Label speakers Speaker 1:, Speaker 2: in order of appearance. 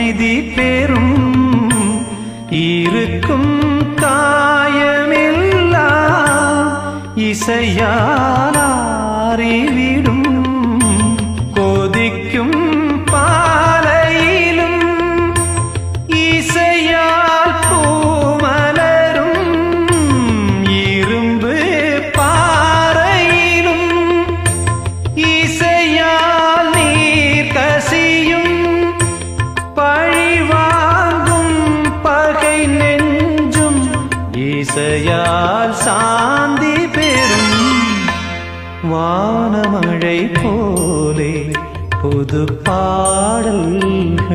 Speaker 1: அமைதி பெறும் இருக்கும் காயமெல்லாம் இசையால் ஆறிவிடும் கொதிக்கும் பாலையிலும் இசையால் பூமலரும் இரும்பு பாறையிலும் இசையால் நீர் கசியும் பழிவாங்கும் பகை நெஞ்சும் இசையால் சாந்தி பெறும் வானமழை போலே புது பாடல்கள்